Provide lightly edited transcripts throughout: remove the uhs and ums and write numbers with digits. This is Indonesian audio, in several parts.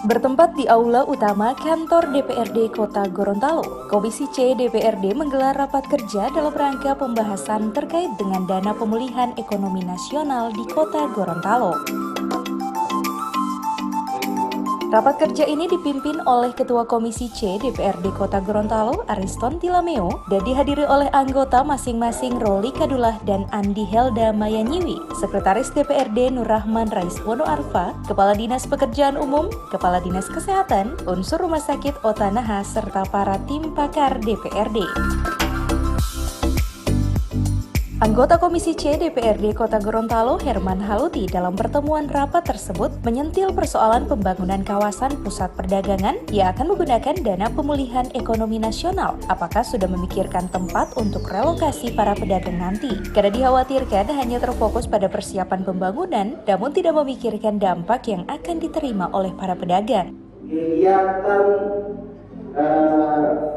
Bertempat di aula utama kantor DPRD Kota Gorontalo, Komisi C DPRD menggelar rapat kerja dalam rangka pembahasan terkait dengan dana pemulihan ekonomi nasional di Kota Gorontalo. Rapat kerja ini dipimpin oleh Ketua Komisi C DPRD Kota Gorontalo, Ariston Tilameo, dan dihadiri oleh anggota masing-masing Roli Kadullah dan Andi Helda Mayanyiwi, Sekretaris DPRD Nur Rahman Raiswono Arfa, Kepala Dinas Pekerjaan Umum, Kepala Dinas Kesehatan, unsur Rumah Sakit Otanaha, serta para tim pakar DPRD. Anggota Komisi C DPRD Kota Gorontalo, Herman Haluti, dalam pertemuan rapat tersebut menyentil persoalan pembangunan kawasan pusat perdagangan yang akan menggunakan dana pemulihan ekonomi nasional. Apakah sudah memikirkan tempat untuk relokasi para pedagang nanti? Karena dikhawatirkan hanya terfokus pada persiapan pembangunan, namun tidak memikirkan dampak yang akan diterima oleh para pedagang. Kegiatan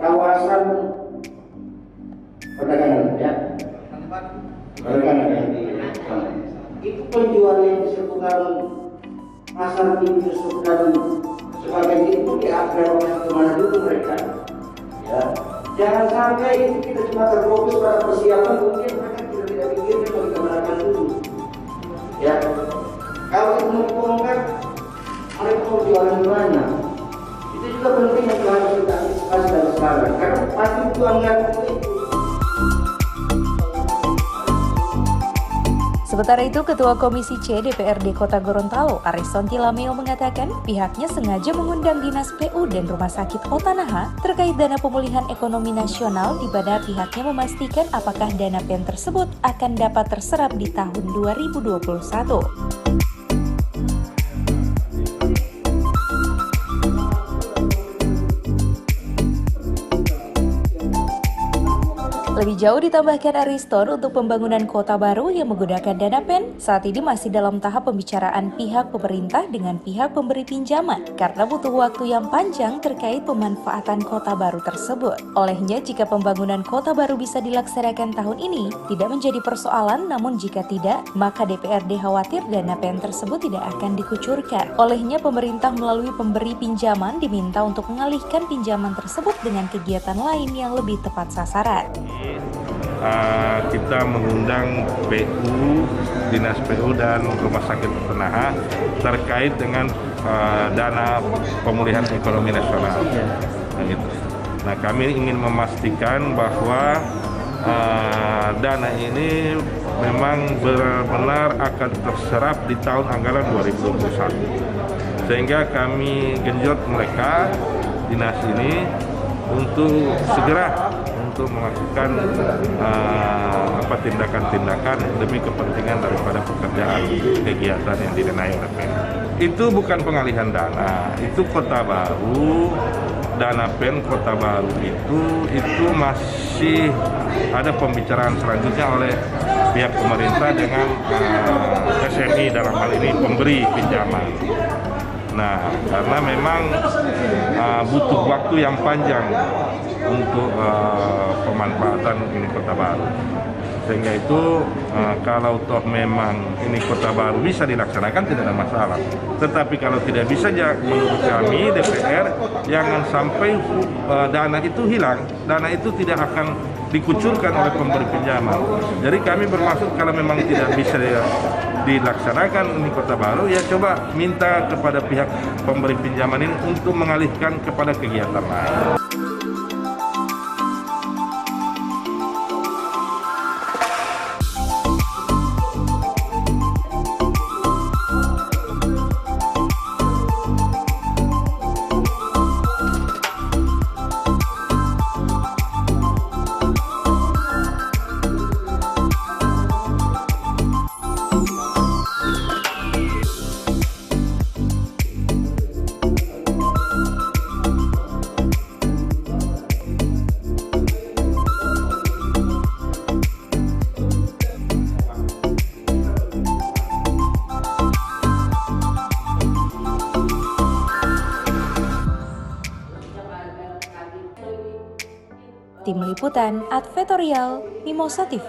kawasan perdagangan, ya. Itu penjual yang di seputar pasar industri dan sebagainya itu diapresiasi kemana dulu mereka, ya. Jangan sampai itu kita cuma terfokus pada persiapan, mungkin mereka tidak pikirkan mau dikemanakan dulu, ya. Kalau itu mau dibongkar, mereka mau jualan di mana? Itu juga penting yang harus kita antisipasi dari sekarang, karena pasti itu anggaran itu. Sementara itu, Ketua Komisi C DPRD Kota Gorontalo, Ariston Tilameo, mengatakan pihaknya sengaja mengundang Dinas PU dan Rumah Sakit Otanaha terkait dana pemulihan ekonomi nasional, di mana pihaknya memastikan apakah dana PEN tersebut akan dapat terserap di tahun 2021. Lebih jauh ditambahkan Ariston, untuk pembangunan kota baru yang menggunakan dana PEN saat ini masih dalam tahap pembicaraan pihak pemerintah dengan pihak pemberi pinjaman karena butuh waktu yang panjang terkait pemanfaatan kota baru tersebut. Olehnya, jika pembangunan kota baru bisa dilaksanakan tahun ini, tidak menjadi persoalan, namun jika tidak, maka DPRD khawatir dana PEN tersebut tidak akan dikucurkan. Olehnya, pemerintah melalui pemberi pinjaman diminta untuk mengalihkan pinjaman tersebut dengan kegiatan lain yang lebih tepat sasaran. Kita mengundang PU, Dinas PU dan Rumah Sakit Otanaha terkait dengan dana pemulihan ekonomi nasional. Nah, kami ingin memastikan bahwa dana ini memang benar-benar akan terserap di tahun anggaran 2021. Sehingga kami genjot mereka, dinas ini, untuk segera untuk melakukan tindakan-tindakan demi kepentingan daripada pekerjaan kegiatan yang didanai oleh PEN. Itu bukan pengalihan dana, itu kota baru, dana PEN kota baru itu masih ada pembicaraan selanjutnya oleh pihak pemerintah dengan SMI, dalam hal ini pemberi pinjaman. Nah, karena memang butuh waktu yang panjang untuk pemanfaatan ini kota baru. Sehingga itu kalau toh memang ini kota baru bisa dilaksanakan, tidak ada masalah. Tetapi kalau tidak bisa, menurut kami DPR, jangan sampai dana itu hilang. Dana itu tidak akan dikucurkan oleh pemberi pinjaman. Jadi kami bermaksud kalau memang tidak bisa dilaksanakan ini kota baru, ya coba minta kepada pihak pemberi pinjaman ini untuk mengalihkan kepada kegiatan lain. Tim Liputan Advertorial Mimosa TV.